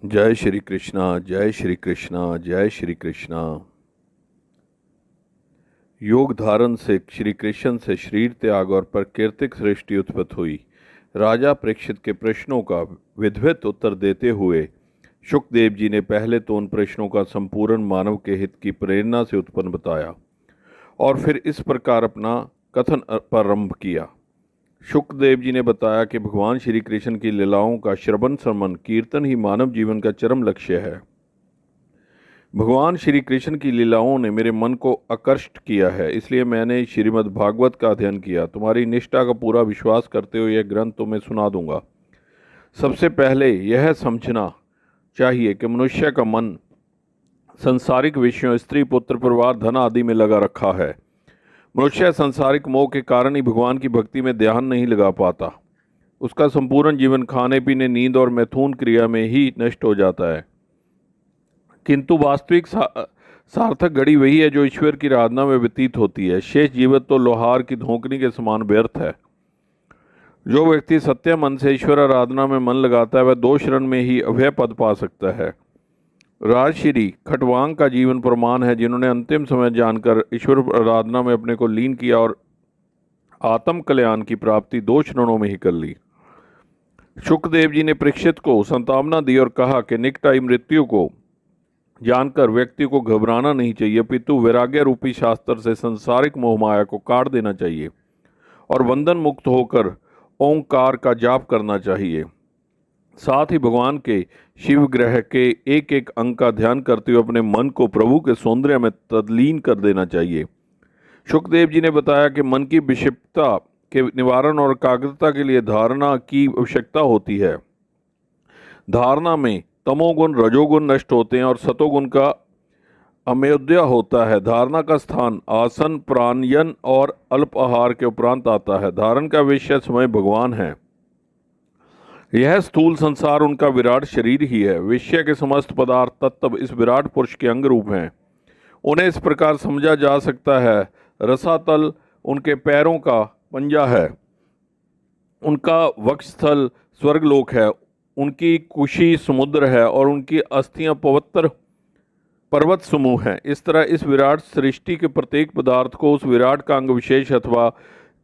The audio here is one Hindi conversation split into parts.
जय श्री कृष्णा, जय श्री कृष्णा, जय श्री कृष्णा। योग धारण से श्री कृष्ण से शरीर त्याग और प्राकृतिक सृष्टि उत्पत्ति हुई। राजा परीक्षित के प्रश्नों का विधिवत उत्तर देते हुए शुकदेव जी ने पहले तो उन प्रश्नों का संपूर्ण मानव के हित की प्रेरणा से उत्पन्न बताया और फिर इस प्रकार अपना कथन प्रारंभ किया। शुकदेव जी ने बताया कि भगवान श्री कृष्ण की लीलाओं का श्रवण श्रवण कीर्तन ही मानव जीवन का चरम लक्ष्य है। भगवान श्री कृष्ण की लीलाओं ने मेरे मन को आकर्षित किया है, इसलिए मैंने श्रीमद् भागवत का अध्ययन किया। तुम्हारी निष्ठा का पूरा विश्वास करते हुए यह ग्रंथ तुम्हें सुना दूंगा। सबसे पहले यह समझना चाहिए कि मनुष्य का मन संसारिक विषयों, स्त्री पुत्र परिवार धन आदि में लगा रखा है। मनुष्य सांसारिक मोह के कारण ही भगवान की भक्ति में ध्यान नहीं लगा पाता। उसका संपूर्ण जीवन खाने पीने, नींद और मैथुन क्रिया में ही नष्ट हो जाता है। किंतु वास्तविक सार्थक घड़ी वही है जो ईश्वर की आराधना में व्यतीत होती है। शेष जीवन तो लोहार की धोकनी के समान व्यर्थ है। जो व्यक्ति सत्य मन से ईश्वर आराधना में मन लगाता है वह 2 क्षण में ही अभय पद पा सकता है। राजश्री खटवांग का जीवन प्रमाण है, जिन्होंने अंतिम समय जानकर ईश्वर आराधना में अपने को लीन किया और आत्म कल्याण की प्राप्ति 2 क्षणों में ही कर ली। शुकदेव जी ने परीक्षित को सांत्वना दी और कहा कि निकट आई मृत्यु को जानकर व्यक्ति को घबराना नहीं चाहिए, अपितु वैराग्य रूपी शास्त्र से संसारिक मोहमाया को काट देना चाहिए और बंधन मुक्त होकर ओंकार का जाप करना चाहिए। साथ ही भगवान के शिव ग्रह के एक एक अंग का ध्यान करते हुए अपने मन को प्रभु के सौंदर्य में तल्लीन कर देना चाहिए। शुकदेव जी ने बताया कि मन की विक्षिप्तता के निवारण और एकाग्रता के लिए धारणा की आवश्यकता होती है। धारणा में तमोगुण रजोगुण नष्ट होते हैं और सतोगुण का अमेध्य होता है। धारणा का स्थान आसन, प्राणायाम और अल्प आहार के उपरांत आता है। धारण का विषय स्वयं भगवान है। यह स्थूल संसार उनका विराट शरीर ही है। विषय के समस्त पदार्थ तत्व इस विराट पुरुष के अंग रूप हैं। उन्हें इस प्रकार समझा जा सकता है, रसातल उनके पैरों का पंजा है, उनका वक्षस्थल स्वर्गलोक है, उनकी कुशी समुद्र है और उनकी अस्थियां पवित्र पर्वत समूह हैं। इस तरह इस विराट सृष्टि के प्रत्येक पदार्थ को उस विराट का अंग विशेष अथवा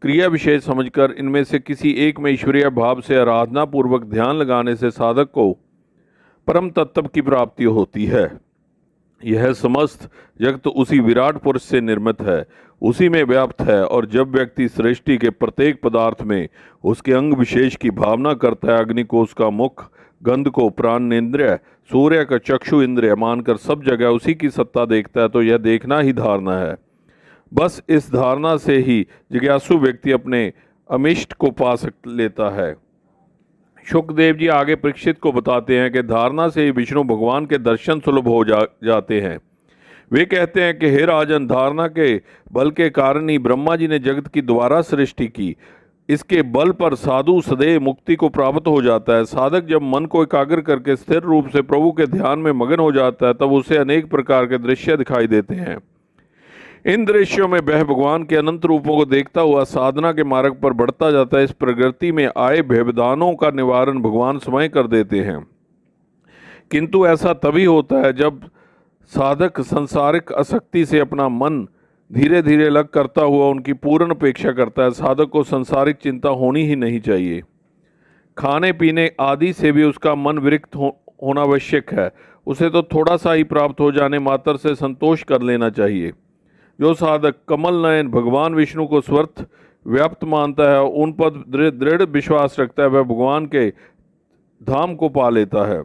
क्रिया विशेष समझकर इनमें से किसी एक में ईश्वरीय भाव से आराधना पूर्वक ध्यान लगाने से साधक को परम तत्व की प्राप्ति होती है। यह समस्त जगत उसी विराट पुरुष से निर्मित है, उसी में व्याप्त है और जब व्यक्ति सृष्टि के प्रत्येक पदार्थ में उसके अंग विशेष की भावना करता है, अग्नि को उसका मुख, गंध को प्राणेंद्रिय, सूर्य का चक्षु इंद्रिय मानकर सब जगह उसी की सत्ता देखता है, तो यह देखना ही धारणा है। बस इस धारणा से ही जिज्ञासु व्यक्ति अपने अमिष्ट को पा लेता है। शुकदेव जी आगे परीक्षित को बताते हैं कि धारणा से ही विष्णु भगवान के दर्शन सुलभ हो जाते हैं। वे कहते हैं कि हे राजन, धारणा के बल के कारण ही ब्रह्मा जी ने जगत की दोबारा सृष्टि की। इसके बल पर साधु सदैव मुक्ति को प्राप्त हो जाता है। साधक जब मन को एकाग्र करके स्थिर रूप से प्रभु के ध्यान में मगन हो जाता है तब उसे अनेक प्रकार के दृश्य दिखाई देते हैं। इन दृश्यों में वह भगवान के अनंत रूपों को देखता हुआ साधना के मार्ग पर बढ़ता जाता है। इस प्रकृति में आए व्यवधानों का निवारण भगवान स्वयं कर देते हैं। किंतु ऐसा तभी होता है जब साधक संसारिक आसक्ति से अपना मन धीरे धीरे अलग करता हुआ उनकी पूर्ण अपेक्षा करता है। साधक को संसारिक चिंता होनी ही नहीं चाहिए। खाने पीने आदि से भी उसका मन विरक्त होना आवश्यक है। उसे तो थोड़ा सा ही प्राप्त हो जाने मात्र से संतोष कर लेना चाहिए। जो साधक कमल नयन भगवान विष्णु को स्वर्थ व्याप्त मानता है, उन पर दृढ़ विश्वास रखता है, वह भगवान के धाम को पा लेता है।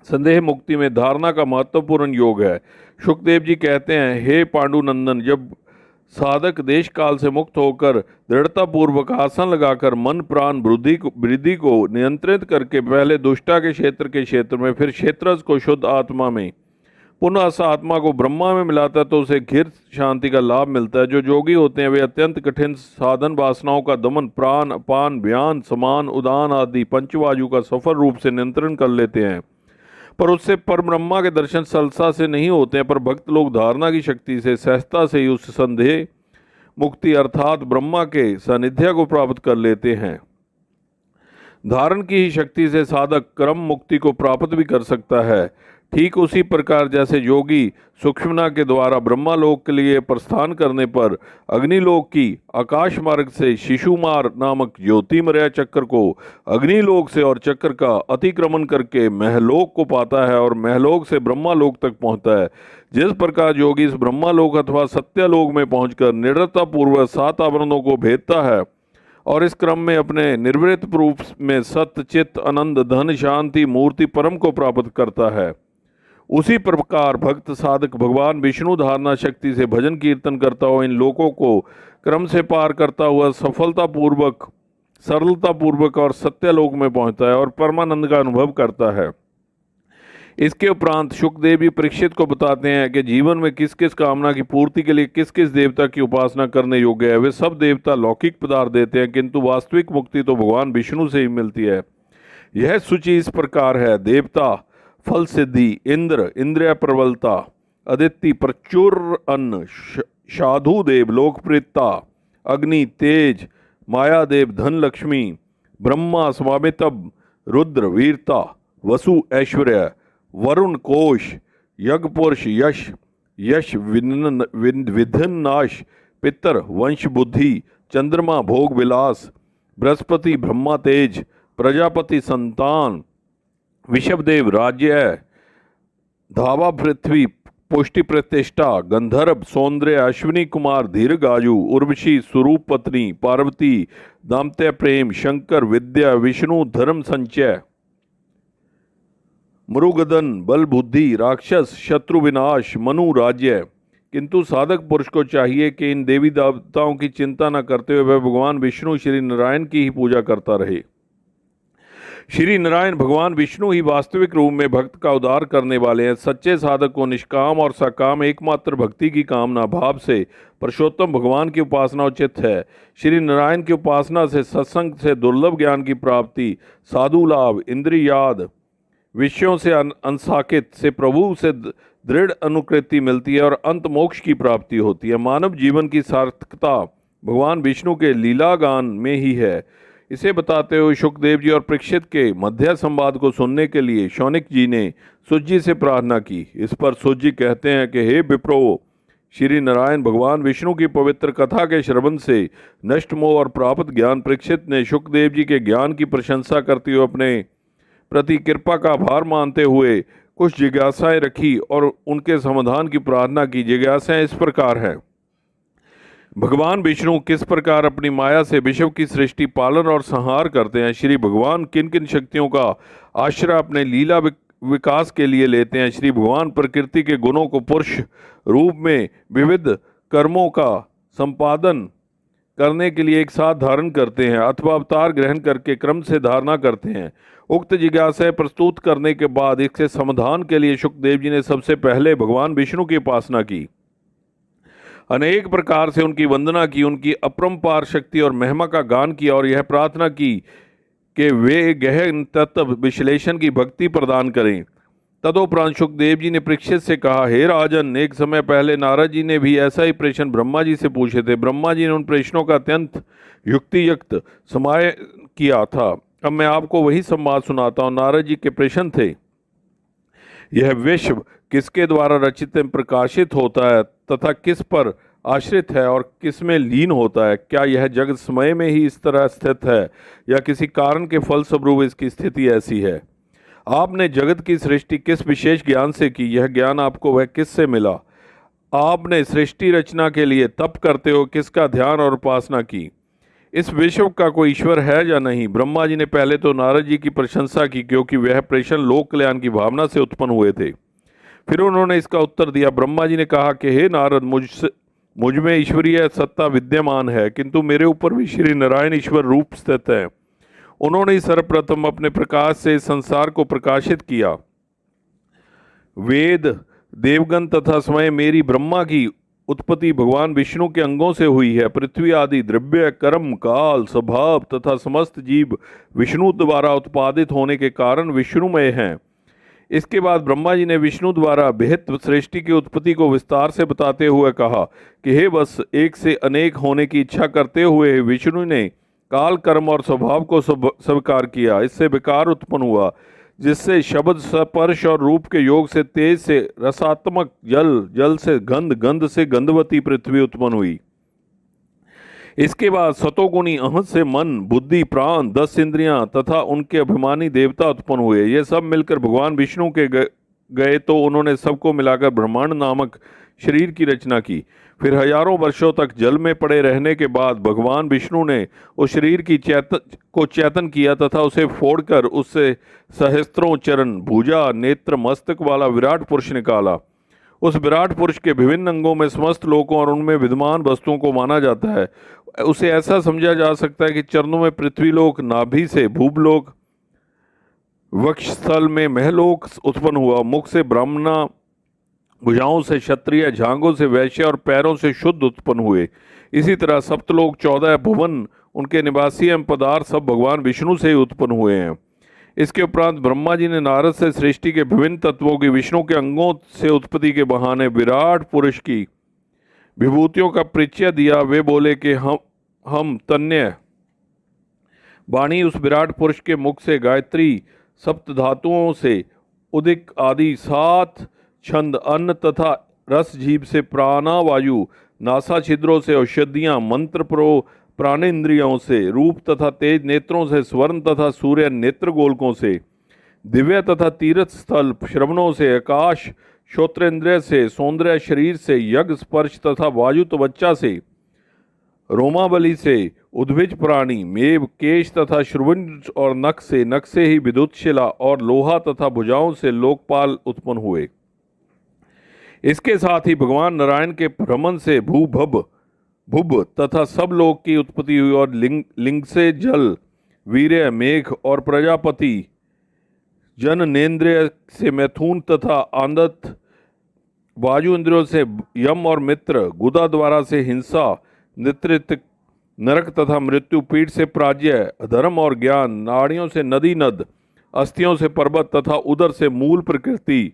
संदेह मुक्ति में धारणा का महत्वपूर्ण योग है। शुकदेव जी कहते हैं, हे पांडुनंदन, जब साधक देश काल से मुक्त होकर दृढ़ता पूर्वक आसन लगाकर मन प्राण वृद्धि को नियंत्रित करके पहले दुष्टा के क्षेत्र में फिर क्षेत्रज को शुद्ध आत्मा में पुनः अस आत्मा को ब्रह्मा में मिलाता है तो उसे घिर शांति का लाभ मिलता है। जो योगी होते हैं वे अत्यंत कठिन साधन वासनाओं का दमन, प्राण अपान व्यान समान उदान आदि पंचवायु का सफल रूप से नियंत्रण कर लेते हैं, पर उससे परब्रह्मा के दर्शन सरलता से नहीं होते हैं। पर भक्त लोग धारणा की शक्ति से सहजता से ही उस संदेह मुक्ति अर्थात ब्रह्मा के सानिध्य को प्राप्त कर लेते हैं। धारण की ही शक्ति से साधक क्रम मुक्ति को प्राप्त भी कर सकता है। ठीक उसी प्रकार जैसे योगी सुषुम्ना के द्वारा ब्रह्मालोक के लिए प्रस्थान करने पर अग्निलोक की आकाश मार्ग से शिशुमार नामक ज्योतिर्मय चक्र को अग्निलोक से और चक्र का अतिक्रमण करके महलोक को पाता है और महलोक से ब्रह्मालोक तक पहुंचता है, जिस प्रकार योगी इस ब्रह्मालोक अथवा सत्यलोक में पहुंचकर निडरता पूर्वक 7 आवरणों को भेदता है और इस क्रम में अपने निर्वृत रूप में सत्य चित्त आनंद धन शांति मूर्ति परम को प्राप्त करता है, उसी प्रकार भक्त साधक भगवान विष्णु धारणा शक्ति से भजन कीर्तन करता हुआ इन लोकों को क्रम से पार करता हुआ सफलतापूर्वक सरलतापूर्वक और सत्यलोक में पहुंचता है और परमानंद का अनुभव करता है। इसके उपरांत शुकदेव जी परीक्षित को बताते हैं कि जीवन में किस किस कामना की पूर्ति के लिए किस किस देवता की उपासना करने योग्य है। वे सब देवता लौकिक पदार्थ देते हैं, किंतु वास्तविक मुक्ति तो भगवान विष्णु से ही मिलती है। यह सूची इस प्रकार है: देवता, फल सिद्धि, इंद्र, इंद्रिय प्रबलता, अदिति, प्रचुर अन्न, साधु देव, लोकप्रियता, अग्नि, तेज, मायादेव, धन लक्ष्मी, ब्रह्मा, स्वामित्व, रुद्र, वीरता, वसु, ऐश्वर्य, वरुण, कोश, यज्ञ पुरुष, यश, यश विघ्न नाश, पितर, वंश बुद्धि, चंद्रमा, भोग विलास, बृहस्पति, ब्रह्मा तेज, प्रजापति, संतान, विषभदेव, राज्य, धावा, पृथ्वी, पुष्टि प्रतिष्ठा, गंधर्व, सौंदर्य, अश्विनी कुमार, दीर्घायु, उर्वशी, स्वरूप पत्नी, पार्वती, दाम्पत्य प्रेम, शंकर, विद्या, विष्णु, धर्म संचय, मृगदन, बल बुद्धि, राक्षस, शत्रु विनाश, मनु, राज्य। किंतु साधक पुरुष को चाहिए कि इन देवी देवताओं की चिंता न करते हुए वह भगवान विष्णु श्री नारायण की ही पूजा करता रहे। श्री नारायण भगवान विष्णु ही वास्तविक रूप में भक्त का उद्धार करने वाले हैं। सच्चे साधक को निष्काम और सकाम एकमात्र भक्ति की कामना भाव से पुरुषोत्तम भगवान की उपासना उचित है। श्री नारायण की उपासना से सत्संग से दुर्लभ ज्ञान की प्राप्ति, साधु लाभ, इंद्रियाद, विषयों से अनसाकित से प्रभु से दृढ़ अनुकृति मिलती है और अंत मोक्ष की प्राप्ति होती है। मानव जीवन की सार्थकता भगवान विष्णु के लीला गान में ही है। इसे बताते हुए शुकदेव जी और परीक्षित के मध्य संवाद को सुनने के लिए शौनिक जी ने सुत जी से प्रार्थना की। इस पर सुत जी कहते हैं कि हे विप्रो, श्री नारायण भगवान विष्णु की पवित्र कथा के श्रवण से नष्ट मोह और प्राप्त ज्ञान परीक्षित ने शुकदेव जी के ज्ञान की प्रशंसा करते हुए अपने प्रति कृपा का आभार मानते हुए कुछ जिज्ञासाएं रखी और उनके समाधान की प्रार्थना की। जिज्ञासाएं इस प्रकार हैं: भगवान विष्णु किस प्रकार अपनी माया से विश्व की सृष्टि, पालन और संहार करते हैं? श्री भगवान किन किन शक्तियों का आश्रय अपने लीला विकास के लिए लेते हैं? श्री भगवान प्रकृति के गुणों को पुरुष रूप में विविध कर्मों का संपादन करने के लिए एक साथ धारण करते हैं अथवा अवतार ग्रहण करके क्रम से धारणा करते हैं। उक्त जिज्ञासाएं प्रस्तुत करने के बाद इसके समाधान के लिए शुकदेव जी ने सबसे पहले भगवान विष्णु की उपासना की, अनेक प्रकार से उनकी वंदना की, उनकी अपरंपार शक्ति और महिमा का गान किया और यह प्रार्थना की कि वे गहन तत्व विश्लेषण की भक्ति प्रदान करें। तदोपरांत शुकदेव जी ने परीक्षित से कहा, हे राजन, एक समय पहले नारद जी ने भी ऐसा ही प्रश्न ब्रह्मा जी से पूछे थे। ब्रह्मा जी ने उन प्रश्नों का अत्यंत युक्तियुक्त समाय किया था। अब मैं आपको वही संवाद सुनाता हूँ। नारद जी के प्रश्न थे, यह विश्व किसके द्वारा रचित प्रकाशित होता है तथा किस पर आश्रित है और किस में लीन होता है? क्या यह जगत समय में ही इस तरह स्थित है या किसी कारण के फलस्वरूप इसकी स्थिति ऐसी है? आपने जगत की सृष्टि किस विशेष ज्ञान से की? यह ज्ञान आपको वह किससे मिला? आपने सृष्टि रचना के लिए तप करते हो किसका ध्यान और उपासना की? इस विश्व का कोई ईश्वर है या नहीं? ब्रह्मा जी ने पहले तो नारद जी की प्रशंसा की क्योंकि वह प्रश्न लोक कल्याण की भावना से उत्पन्न हुए थे। फिर उन्होंने इसका उत्तर दिया। ब्रह्मा जी ने कहा कि हे नारद, मुझ में ईश्वरीय सत्ता विद्यमान है, किंतु मेरे ऊपर भी श्री नारायण ईश्वर रूप स्थित है। उन्होंने ही सर्वप्रथम अपने प्रकाश से संसार को प्रकाशित किया। वेद, देवगण तथा स्वयं मेरी ब्रह्मा की उत्पत्ति भगवान विष्णु के अंगों से हुई है। पृथ्वी आदि द्रव्य, कर्म, काल, स्वभाव तथा समस्त जीव विष्णु द्वारा उत्पादित होने के कारण विष्णुमय हैं। इसके बाद ब्रह्मा जी ने विष्णु द्वारा विहित सृष्टि की उत्पत्ति को विस्तार से बताते हुए कहा कि हे बस, एक से अनेक होने की इच्छा करते हुए विष्णु ने काल, कर्म और स्वभाव को स्वीकार किया। इससे विकार उत्पन्न हुआ, जिससे शब्द, स्पर्श और रूप के योग से तेज से रसात्मक जल, जल से गंध, गंध से गंधवती पृथ्वी उत्पन्न हुई। इसके बाद सतोगुणी अहंत से मन, बुद्धि, प्राण, 10 इंद्रियां तथा उनके अभिमानी देवता उत्पन्न हुए। ये सब मिलकर भगवान विष्णु के गए तो उन्होंने सबको मिलाकर ब्रह्मांड नामक शरीर की रचना की। फिर हजारों वर्षों तक जल में पड़े रहने के बाद भगवान विष्णु ने उस शरीर की चेतन किया तथा उसे फोड़कर उससे सहस्त्रों चरण, भुजा, नेत्र, मस्तक वाला विराट पुरुष निकाला। उस विराट पुरुष के विभिन्न अंगों में समस्त लोकों और उनमें विद्यमान वस्तुओं को माना जाता है। उसे ऐसा समझा जा सकता है कि चरणों में पृथ्वीलोक, नाभि से भूवलोक, वक्षस्थल में महलोक उत्पन्न हुआ, मुख से ब्राह्मणा, भुजाओं से क्षत्रिय, जांघों से वैश्य और पैरों से शुद्ध उत्पन्न हुए। इसी तरह सप्तलोक, 14 भुवन, उनके निवासी एवं पदार्थ सब भगवान विष्णु से ही उत्पन्न हुए हैं। इसके उपरांत ब्रह्मा जी ने नारद से सृष्टि के विभिन्न तत्वों की विष्णु के अंगों से उत्पत्ति के बहाने विराट पुरुष की विभूतियों का परिचय दिया। वे बोले कि हम तन्य वाणी उस विराट पुरुष के मुख से गायत्री, सप्त धातुओं से उदिक आदि 7 छंद, अन्न तथा रस जीभ से प्राणावायु, नासा छिद्रों से औषधियाँ, मंत्र प्राणेन्द्रियों से, रूप तथा तेज नेत्रों से, स्वर्ण तथा सूर्य नेत्र गोलकों से, दिव्य तथा तीर्थ स्थल श्रवणों से, आकाश श्रोत्रेंद्रिय से, सौंदर्य शरीर से, यज्ञ स्पर्श तथा वायु त्वचा से, रोमावली से, उद्भिज प्राणी, मेव, केश तथा श्रवण और नख से ही विद्युत शिला और लोहा तथा भुजाओं से लोकपाल उत्पन्न हुए। इसके साथ ही भगवान नारायण के भ्रमण से भुभ तथा सब लोक की उत्पत्ति हुई और लिंग से जल, वीर्य, मेघ और प्रजापति, जननेन्द्रिय से मैथुन तथा आंदत, वायु इंद्रियों से यम और मित्र, गुदा द्वारा से हिंसा, नेतृत्व, नरक तथा मृत्यु, पीठ से प्राज्ञ, धर्म और ज्ञान, नाड़ियों से नदी नद, अस्थियों से पर्वत तथा उदर से मूल प्रकृति,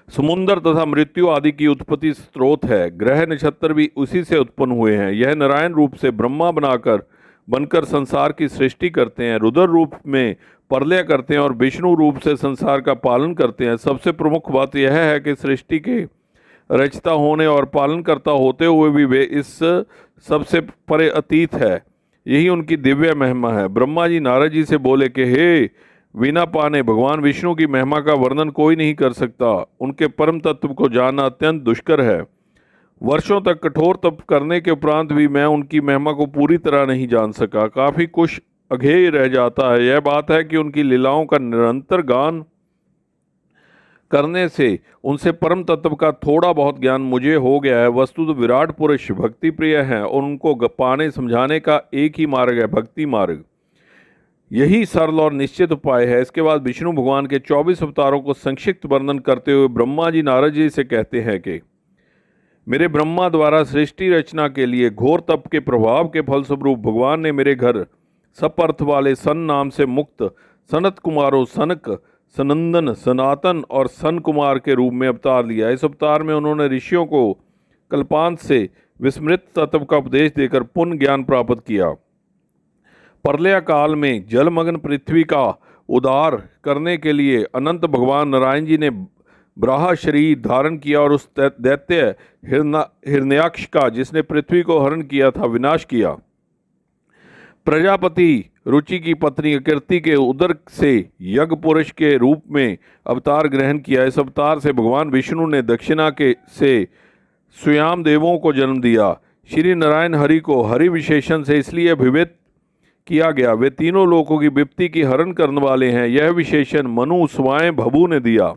समुद्र तथा मृत्यु आदि की उत्पत्ति स्रोत है। ग्रह नक्षत्र भी उसी से उत्पन्न हुए हैं। यह नारायण रूप से ब्रह्मा बनकर संसार की सृष्टि करते हैं, रुद्र रूप में प्रलय करते हैं और विष्णु रूप से संसार का पालन करते हैं। सबसे प्रमुख बात यह है कि सृष्टि के रचता होने और पालन करता होते हुए भी वे इस सबसे परे अतीत है। यही उनकी दिव्य महिमा है। ब्रह्मा जी नारद जी से बोले कि हे वीणा पाने, भगवान विष्णु की महिमा का वर्णन कोई नहीं कर सकता। उनके परम तत्व को जानना अत्यंत दुष्कर है। वर्षों तक कठोर तप करने के उपरांत भी मैं उनकी महिमा को पूरी तरह नहीं जान सका। काफी कुछ अघेय रह जाता है। यह बात है कि उनकी लीलाओं का निरंतर गान करने से उनसे परम तत्व का थोड़ा बहुत ज्ञान मुझे हो गया है। वस्तुतः विराट पुरुष भक्ति प्रिय हैं और उनको पाने समझाने का एक ही मार्ग है, भक्ति मार्ग। यही सरल और निश्चित उपाय है। इसके बाद विष्णु भगवान के 24 अवतारों को संक्षिप्त वर्णन करते हुए ब्रह्मा जी नारद जी से कहते हैं कि मेरे ब्रह्मा द्वारा सृष्टि रचना के लिए घोर तप के प्रभाव के फलस्वरूप भगवान ने मेरे घर सपर्थ वाले सन नाम से मुक्त सनत कुमारों सनक, सनंदन, सनातन और सन कुमार के रूप में अवतार लिया। इस अवतार में उन्होंने ऋषियों को कल्पांत से विस्मृत तत्व का उपदेश देकर पुण्य ज्ञान प्राप्त किया। प्रलय काल में जलमग्न पृथ्वी का उद्धार करने के लिए अनंत भगवान नारायण जी ने ब्राह शरीर धारण किया और उस दैत्य हिरण्याक्ष का, जिसने पृथ्वी को हरण किया था, विनाश किया। प्रजापति रुचि की पत्नी कीर्ति के उदर से यज्ञ पुरुष के रूप में अवतार ग्रहण किया। इस अवतार से भगवान विष्णु ने दक्षिणा से स्वयं देवों को जन्म दिया। श्री नारायण हरि को हरि विशेषण से इसलिए अभिव्यक्त किया गया, वे तीनों लोकों की विपत्ति की हरण करने वाले हैं। यह विशेषण मनु स्वयं भभु ने दिया।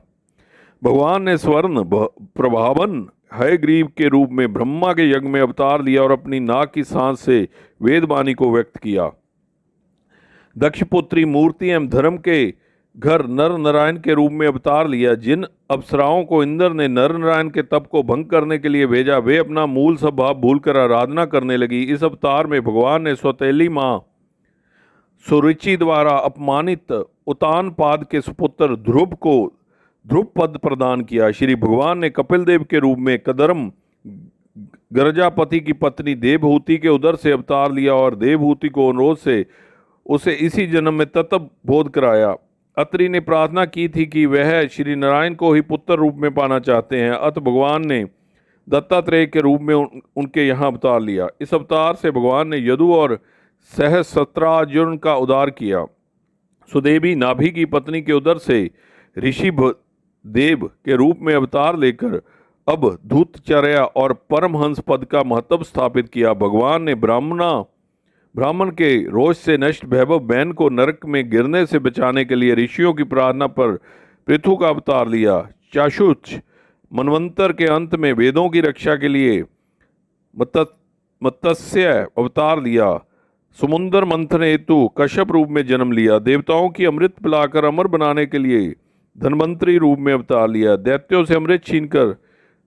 भगवान ने स्वर्ण प्रभावन हयग्रीव के रूप में ब्रह्मा के यज्ञ में अवतार लिया और अपनी नाक की सांस से वेदवाणी को व्यक्त किया। दक्षपुत्री मूर्ति एवं धर्म के घर नर नारायण के रूप में अवतार लिया। जिन अप्सराओं को इंद्र ने नर नारायण के तप को भंग करने के लिए भेजा, वे अपना मूल स्वभाव भूलकर आराधना करने लगी। इस अवतार में भगवान ने स्वतेली माँ सुरुचि द्वारा अपमानित उतानपाद के सुपुत्र ध्रुव को ध्रुव पद प्रदान किया। श्री भगवान ने कपिल देव के रूप में कदर्म गर्जापति की पत्नी देवहूति के उदर से अवतार लिया और देवहूति को अनुरोध से उसे इसी जन्म में तत्व बोध कराया। अत्रि ने प्रार्थना की थी कि वह श्री नारायण को ही पुत्र रूप में पाना चाहते हैं, अतः भगवान ने दत्तात्रेय के रूप में उनके यहाँ अवतार लिया। इस अवतार से भगवान ने यदु और सहस्त्रार्जुन का उद्धार किया। सुदेवी नाभि की पत्नी के उदर से ऋषि देव के रूप में अवतार लेकर अब धूतचर्या और परमहंस पद का महत्व स्थापित किया। भगवान ने ब्राह्मण के रोष से नष्ट वैभव बैन को नरक में गिरने से बचाने के लिए ऋषियों की प्रार्थना पर पृथु का अवतार लिया। चाशुच मनवंतर के अंत में वेदों की रक्षा के लिए मत्स्य अवतार लिया। समुद्र मंथन हेतु कश्यप रूप में जन्म लिया। देवताओं की अमृत पिलाकर अमर बनाने के लिए धन्वंतरी रूप में अवतार लिया। दैत्यों से अमृत छीनकर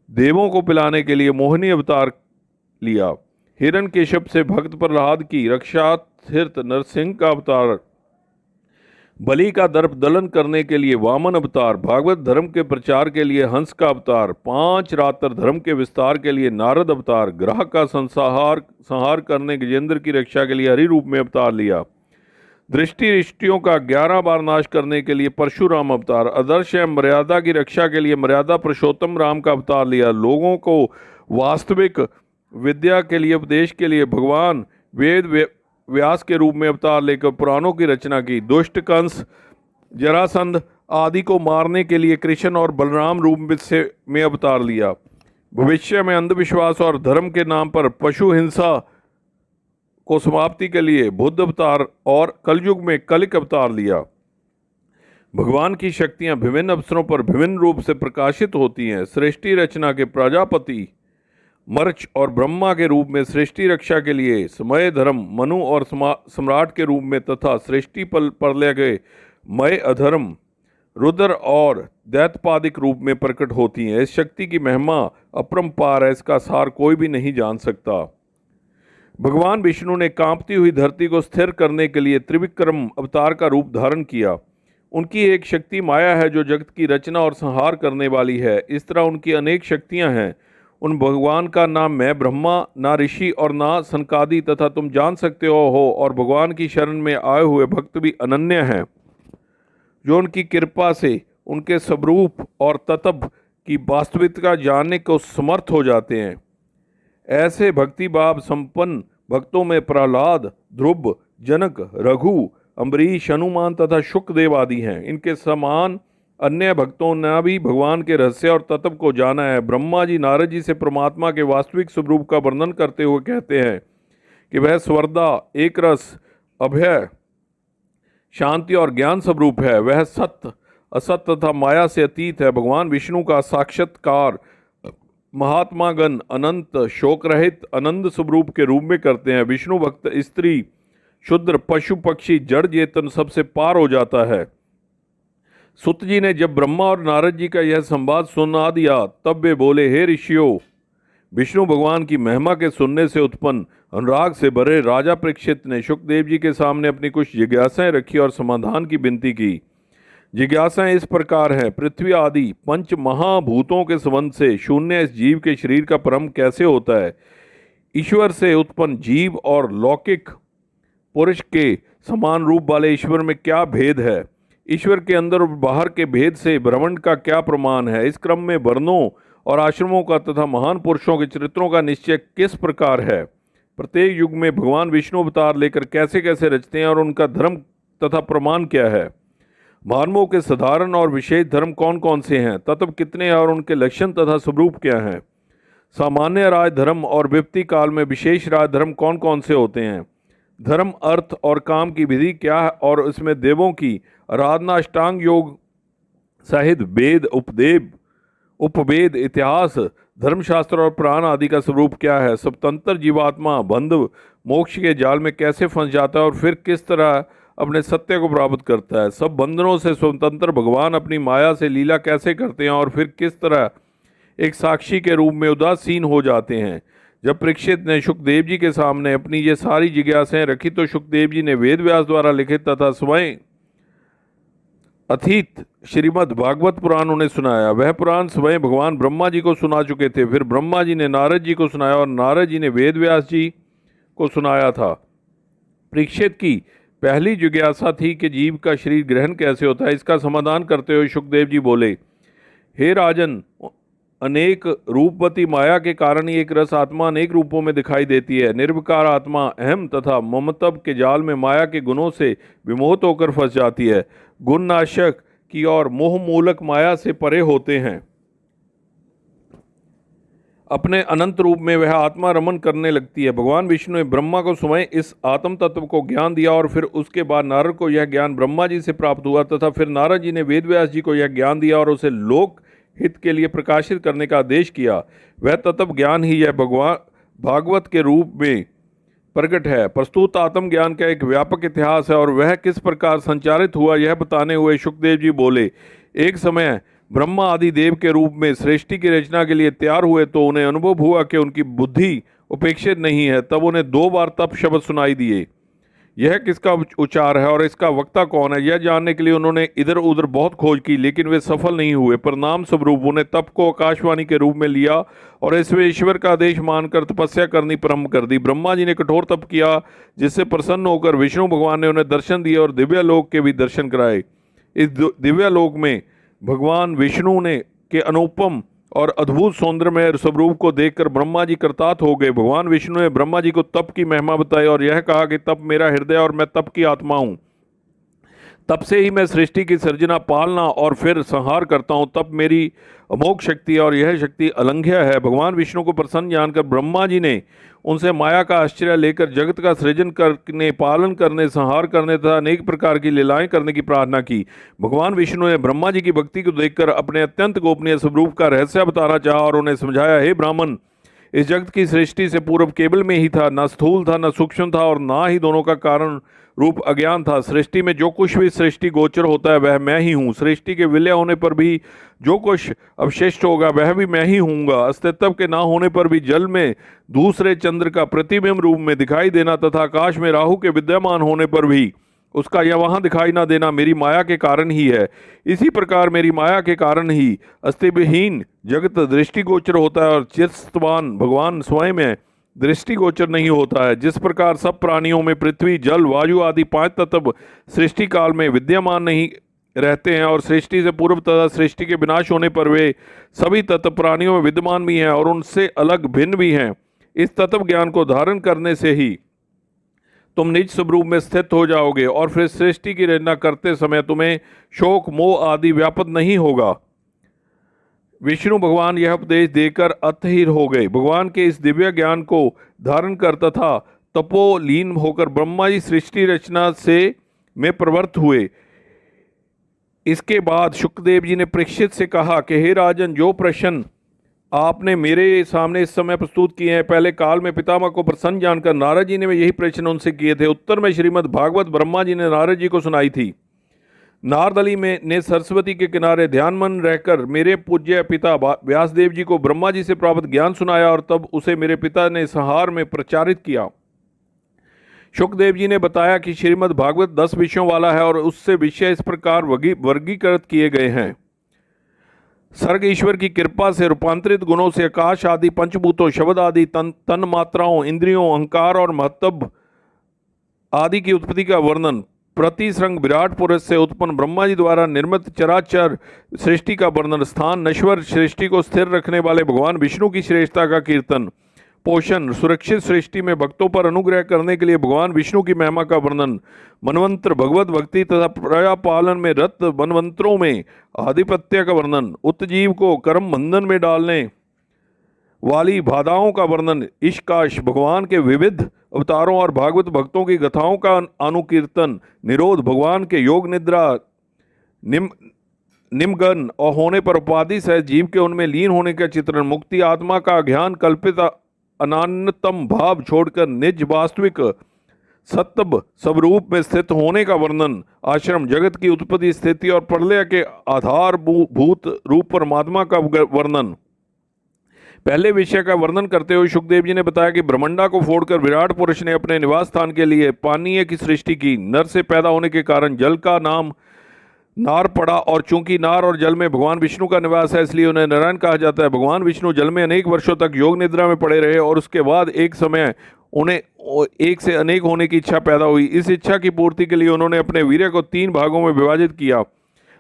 देवों को पिलाने के लिए मोहिनी अवतार लिया। हिरण्यकेशप से भक्त प्रहलाद की रक्षार्थ नरसिंह का अवतार, बलि का दर्प दलन करने के लिए वामन अवतार, भागवत धर्म के प्रचार के लिए हंस का अवतार, 5 रात्र धर्म के विस्तार के लिए नारद अवतार, ग्रह का संहार करने गजेंद्र की रक्षा के लिए हरि रूप में अवतार लिया। दृष्टि रिष्टियों का 11 बार नाश करने के लिए परशुराम अवतार, आदर्श एवं मर्यादा की रक्षा के लिए मर्यादा पुरुषोत्तम राम का अवतार लिया। लोगों को वास्तविक विद्या के लिए उपदेश के लिए भगवान वेद व्यास के रूप में अवतार लेकर पुराणों की रचना की। दुष्ट कंस जरासंध आदि को मारने के लिए कृष्ण और बलराम रूप में अवतार लिया। भविष्य में अंधविश्वास और धर्म के नाम पर पशु हिंसा को समाप्ति के लिए बुद्ध अवतार और कलयुग में कलिक अवतार लिया। भगवान की शक्तियां विभिन्न अवसरों पर विभिन्न रूप से प्रकाशित होती हैं। सृष्टि रचना के प्रजापति मर्च और ब्रह्मा के रूप में, सृष्टि रक्षा के लिए समय धर्म मनु और सम्राट के रूप में, तथा सृष्टि प्रलय के मय अधर्म रुद्र और दैत्यपादिक रूप में प्रकट होती हैं। इस शक्ति की महिमा अपरंपार है, इसका सार कोई भी नहीं जान सकता। भगवान विष्णु ने कांपती हुई धरती को स्थिर करने के लिए त्रिविक्रम अवतार का रूप धारण किया। उनकी एक शक्ति माया है जो जगत की रचना और संहार करने वाली है। इस तरह उनकी अनेक शक्तियां हैं। उन भगवान का नाम मैं ब्रह्मा, ना ऋषि और ना सनकादि तथा तुम जान सकते हो। और भगवान की शरण में आए हुए भक्त भी अनन्य हैं, जो उनकी कृपा से उनके स्वरूप और तत्व की वास्तविकता जानने को समर्थ हो जाते हैं। ऐसे भक्ति भाव संपन्न भक्तों में प्रहलाद, ध्रुव, जनक, रघु, अम्बरीश, हनुमान तथा शुकदेव आदि हैं। इनके समान अन्य भक्तों ने भी भगवान के रहस्य और तत्व को जाना है। ब्रह्मा जी नारद जी से परमात्मा के वास्तविक स्वरूप का वर्णन करते हुए कहते हैं कि वह स्वर्दा, एक रस, अभय, शांति और ज्ञान स्वरूप है। वह सत्य, असत्य तथा माया से अतीत है। भगवान विष्णु का साक्षात्कार महात्मागण अनंत शोक रहित आनंद स्वरूप के रूप में करते हैं। विष्णु भक्त स्त्री, शूद्र, पशु, पक्षी, जड़ चेतन सबसे पार हो जाता है। सुत जी ने जब ब्रह्मा और नारद जी का यह संवाद सुना दिया तब वे बोले, हे ऋषियों, विष्णु भगवान की महिमा के सुनने से उत्पन्न अनुराग से भरे राजा परीक्षित ने शुकदेव जी के सामने अपनी कुछ जिज्ञासाएं रखी और समाधान की विनती की। जिज्ञासाएं इस प्रकार हैं। पृथ्वी आदि पंच महाभूतों के संबंध से शून्य इस जीव के शरीर का परम कैसे होता है? ईश्वर से उत्पन्न जीव और लौकिक पुरुष के समान रूप वाले ईश्वर में क्या भेद है? ईश्वर के अंदर और बाहर के भेद से ब्रह्मांड का क्या प्रमाण है? इस क्रम में वर्णों और आश्रमों का तथा महान पुरुषों के चरित्रों का निश्चय किस प्रकार है? प्रत्येक युग में भगवान विष्णु अवतार लेकर कैसे कैसे रचते हैं और उनका धर्म तथा प्रमाण क्या है? मानवों के साधारण और विशेष धर्म कौन कौन से हैं? तत्व कितने हैं और उनके लक्षण तथा स्वरूप क्या हैं? सामान्य राज धर्म और विपत्ति काल में विशेष राज धर्म कौन कौन से होते हैं? धर्म, अर्थ और काम की विधि क्या है और इसमें देवों की आराधना, अष्टांग योग सहित वेद, उपवेद, इतिहास, धर्मशास्त्र और पुराण आदि का स्वरूप क्या है? स्वतंत्र जीवात्मा बंध मोक्ष के जाल में कैसे फंस जाता है और फिर किस तरह अपने सत्य को प्राप्त करता है? सब बंधनों से स्वतंत्र भगवान अपनी माया से लीला कैसे करते हैं और फिर किस तरह एक साक्षी के रूप में उदासीन हो जाते हैं? जब परीक्षित ने शुकदेव जी के सामने अपनी ये सारी जिज्ञासाएं रखी तो शुकदेव जी ने वेद व्यास द्वारा लिखित तथा स्वयं अतीत श्रीमद् भागवत पुराण उन्हें सुनाया। वह पुराण स्वयं भगवान ब्रह्मा जी को सुना चुके थे। फिर ब्रह्मा जी ने नारद जी को सुनाया और नारद जी ने वेद व्यास जी को सुनाया था। परीक्षित की पहली जिज्ञासा थी कि जीव का शरीर ग्रहण कैसे होता है। इसका समाधान करते हुए शुकदेव जी बोले, हे राजन, अनेक रूपवती माया के कारण ही एक रस आत्मा अनेक रूपों में दिखाई देती है। निर्विकार आत्मा अहम तथा ममत्व के जाल में माया के गुणों से विमोहित होकर फंस जाती है। गुण नाशक की और मोह मूलक माया से परे होते हैं। अपने अनंत रूप में वह आत्मा रमन करने लगती है। भगवान विष्णु ने ब्रह्मा को स्वयं इस आत्म तत्व को ज्ञान दिया और फिर उसके बाद नारद को यह ज्ञान ब्रह्मा जी से प्राप्त हुआ तथा फिर नारद जी ने वेद व्यास जी को यह ज्ञान दिया और उसे लोक हित के लिए प्रकाशित करने का आदेश किया। वह तत्व ज्ञान ही यह भगवान भागवत के रूप में प्रकट है। प्रस्तुत आत्मज्ञान का एक व्यापक इतिहास है और वह किस प्रकार संचारित हुआ यह बताने हुए शुकदेव जी बोले, एक समय ब्रह्मा आदि देव के रूप में सृष्टि की रचना के लिए तैयार हुए तो उन्हें अनुभव हुआ कि उनकी बुद्धि उपेक्षित नहीं है। तब उन्हें 2 बार तप शब्द सुनाई दिए। यह किसका उच्चार है और इसका वक्ता कौन है, यह जानने के लिए उन्होंने इधर उधर बहुत खोज की, लेकिन वे सफल नहीं हुए। परिणाम स्वरूप उन्हें तप को आकाशवाणी के रूप में लिया और इसमें ईश्वर का आदेश मानकर तपस्या करनी प्रारंभ कर दी। ब्रह्मा जी ने कठोर तप किया, जिससे प्रसन्न होकर विष्णु भगवान ने उन्हें दर्शन दिए और दिव्य लोक के भी दर्शन कराए। इस दिव्य लोक में भगवान विष्णु ने के अनुपम और अद्भुत सौंदर्यमय स्वरूप को देखकर ब्रह्मा जी कृतार्थ हो गए। भगवान विष्णु ने ब्रह्मा जी को तप की महिमा बताई और यह कहा कि तप मेरा हृदय और मैं तप की आत्मा हूँ। तब से ही मैं सृष्टि की सर्जना, पालना और फिर संहार करता हूँ। तप मेरी अमोघ शक्ति है और यह शक्ति अलंघ्य है। भगवान विष्णु को प्रसन्न जानकर ब्रह्मा जी ने उनसे माया का आश्चर्य लेकर जगत का सृजन करने, पालन करने, संहार करने तथा अनेक प्रकार की लीलाएं करने की प्रार्थना की। भगवान विष्णु ने ब्रह्मा जी की भक्ति को देखकर अपने अत्यंत गोपनीय स्वरूप का रहस्य बताना चाहा और उन्हें समझाया, हे ब्राह्मण, इस जगत की सृष्टि से पूर्व केवल में ही था, न स्थूल था, न सूक्ष्म था और ना ही दोनों का कारण रूप अज्ञान था। सृष्टि में जो कुछ भी सृष्टि गोचर होता है वह मैं ही हूँ। सृष्टि के विलय होने पर भी जो कुछ अवशिष्ट होगा वह भी मैं ही हूँगा। अस्तित्व के ना होने पर भी जल में दूसरे चंद्र का प्रतिबिंब रूप में दिखाई देना तथा आकाश में राहु के विद्यमान होने पर भी उसका यह वहाँ दिखाई ना देना मेरी माया के कारण ही है। इसी प्रकार मेरी माया के कारण ही अस्तित्वहीन जगत दृष्टिगोचर होता है और चित्तवान भगवान स्वयं है दृष्टिगोचर नहीं होता है। जिस प्रकार सब प्राणियों में पृथ्वी, जल, वायु आदि 5 तत्व सृष्टि काल में विद्यमान नहीं रहते हैं और सृष्टि से पूर्व तथा सृष्टि के विनाश होने पर वे सभी तत्व प्राणियों में विद्यमान भी हैं और उनसे अलग भिन्न भी हैं। इस तत्व ज्ञान को धारण करने से ही तुम निज स्वरूप में स्थित हो जाओगे और फिर सृष्टि की रचना करते समय तुम्हें शोक, मोह आदि व्यापत नहीं होगा। विष्णु भगवान यह उपदेश देकर अतहीर हो गए। भगवान के इस दिव्य ज्ञान को धारण कर तथा तपोलीन होकर ब्रह्मा जी सृष्टि रचना से में प्रवृत्त हुए। इसके बाद शुकदेव जी ने परीक्षित से कहा कि हे राजन, जो प्रश्न आपने मेरे सामने इस समय प्रस्तुत किए हैं, पहले काल में पितामह को प्रसन्न जानकर नारद जी ने यही प्रश्न उनसे किए थे। उत्तर में श्रीमद् भागवत ब्रह्मा जी ने नारद जी को सुनाई थी। नारद अली में ने सरस्वती के किनारे ध्यानमन रहकर मेरे पूज्य पिता व्यासदेव जी को ब्रह्मा जी से प्राप्त ज्ञान सुनाया और तब उसे मेरे पिता ने संहार में प्रचारित किया। शुकदेव जी ने बताया कि श्रीमद् भागवत 10 विषयों वाला है और उससे विषय इस प्रकार वर्गीकृत किए गए हैं। सर्ग ईश्वर की कृपा से रूपांतरित गुणों से आकाश आदि पंचभूतों, शब्द आदि तन मात्राओं, इंद्रियों, अहंकार और महत्व आदि की उत्पत्ति का वर्णन, प्रतिसंग विराट पुरुष से उत्पन्न ब्रह्मा जी द्वारा निर्मित चराचर सृष्टि का वर्णन, स्थान नश्वर सृष्टि को स्थिर रखने वाले भगवान विष्णु की श्रेष्ठता का कीर्तन, पोषण, सुरक्षित सृष्टि में भक्तों पर अनुग्रह करने के लिए भगवान विष्णु की महिमा का वर्णन, मनवंतर भगवत भक्ति तथा प्रजा पालन में रत मनवंतरों में आधिपत्य का वर्णन, उत्तजीव को कर्म बंधन में डालने वाली बाधाओं का वर्णन, ईशकाश भगवान के विविध अवतारों और भागवत भक्तों की गाथाओं का अनुकीर्तन, निरोध भगवान के योग निद्रा निमगन और होने पर उपाधि सहित जीव के उनमें लीन होने का चित्रण, मुक्ति आत्मा का ज्ञान कल्पित अनान्यतम भाव छोड़कर निज वास्तविक सत्व स्वरूप में स्थित होने का वर्णन, आश्रम जगत की उत्पत्ति स्थिति और प्रलय के आधारभूत रूप परमात्मा का वर्णन। पहले विषय का वर्णन करते हुए शुकदेव जी ने बताया कि ब्रह्मांड को फोड़कर विराट पुरुष ने अपने निवास स्थान के लिए पानीय की सृष्टि की। नर से पैदा होने के कारण जल का नाम नार पड़ा, और चूंकि नार और जल में भगवान विष्णु का निवास है इसलिए उन्हें नारायण कहा जाता है। भगवान विष्णु जल में अनेक वर्षों तक योग निद्रा में पड़े रहे और उसके बाद एक समय उन्हें एक से अनेक होने की इच्छा पैदा हुई। इस इच्छा की पूर्ति के लिए उन्होंने अपने वीर्य को 3 भागों में विभाजित किया,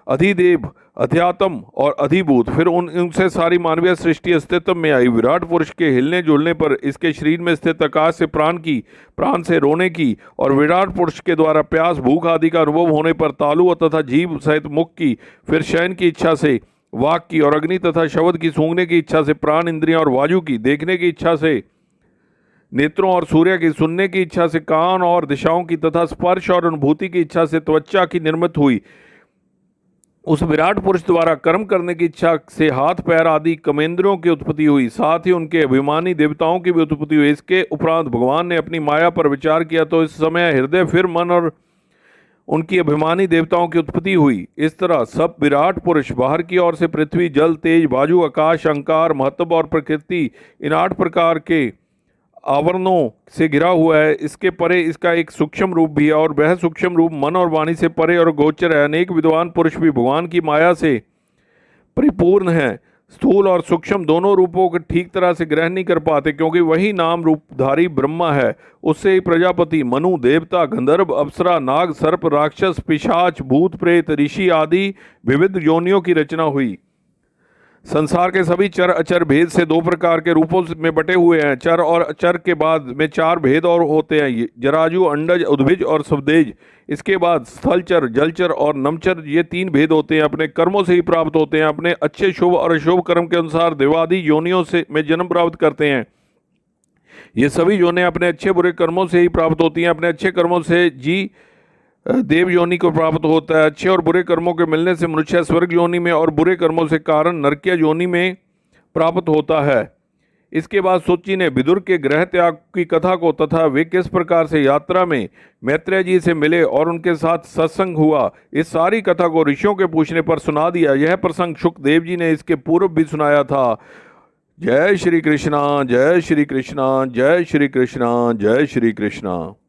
अधिदेव, अध्यात्म और अधिभूत। फिर उनसे सारी मानवीय सृष्टि अस्तित्व में आई। विराट पुरुष के हिलने जुलने पर इसके शरीर में स्थित आकाश से प्राण से रोने की, और विराट पुरुष के द्वारा प्यास, भूख आदि का अनुभव होने पर तालु तथा जीभ सहित मुख की, फिर शयन की इच्छा से वाक की, और अग्नि तथा शब्द की, सूंघने की इच्छा से प्राण इंद्रियां और वायु की, देखने की इच्छा से नेत्रों और सूर्य की, सुनने की इच्छा से कान और दिशाओं की, तथा स्पर्श और अनुभूति की इच्छा से त्वचा की निर्मित हुई। उस विराट पुरुष द्वारा कर्म करने की इच्छा से हाथ पैर आदि कर्मेंद्रियों की उत्पत्ति हुई, साथ ही उनके अभिमानी देवताओं की भी उत्पत्ति हुई। इसके उपरांत भगवान ने अपनी माया पर विचार किया तो इस समय हृदय, फिर मन और उनकी अभिमानी देवताओं की उत्पत्ति हुई। इस तरह सब विराट पुरुष बाहर की ओर से पृथ्वी, जल, तेज, वायु, आकाश, अहंकार, महत्व और प्रकृति, इन 8 प्रकार के आवरणों से घिरा हुआ है। इसके परे इसका एक सूक्ष्म रूप भी है, और वह सूक्ष्म रूप मन और वाणी से परे और गोचर है। अनेक विद्वान पुरुष भी भगवान की माया से परिपूर्ण हैं। स्थूल और सूक्ष्म दोनों रूपों को ठीक तरह से ग्रहण नहीं कर पाते, क्योंकि वही नाम रूपधारी ब्रह्मा है। उससे ही प्रजापति, मनु, देवता, गंधर्व, अप्सरा, नाग, सर्प, राक्षस, पिशाच, भूत, प्रेत, ऋषि आदि विविध योनियों की रचना हुई। संसार के सभी चर अचर भेद से 2 प्रकार के रूपों में बटे हुए हैं। चर और अचर के बाद में 4 भेद और होते हैं, जराजु, अंडज, उद्भिज और स्वदेज। इसके बाद स्थलचर, जलचर और नमचर, ये 3 भेद होते हैं। अपने कर्मों से ही प्राप्त होते हैं। अपने अच्छे, शुभ और अशुभ कर्म के अनुसार देवादि योनियों से में जन्म प्राप्त करते हैं। ये सभी योनि अपने अच्छे बुरे कर्मों से ही प्राप्त होती हैं। अपने अच्छे कर्मों से जी देव योनि को प्राप्त होता है। अच्छे और बुरे कर्मों के मिलने से मनुष्य स्वर्ग योनि में, और बुरे कर्मों से कारण नरकीय योनि में प्राप्त होता है। इसके बाद सूची ने विदुर के गृह त्याग की कथा को, तथा वे किस प्रकार से यात्रा में मैत्रेय जी से मिले और उनके साथ सत्संग हुआ, इस सारी कथा को ऋषियों के पूछने पर सुना दिया। यह प्रसंग शुकदेव जी ने इसके पूर्व भी सुनाया था। जय श्री कृष्णा, जय श्री कृष्णा, जय श्री कृष्णा, जय श्री कृष्णा।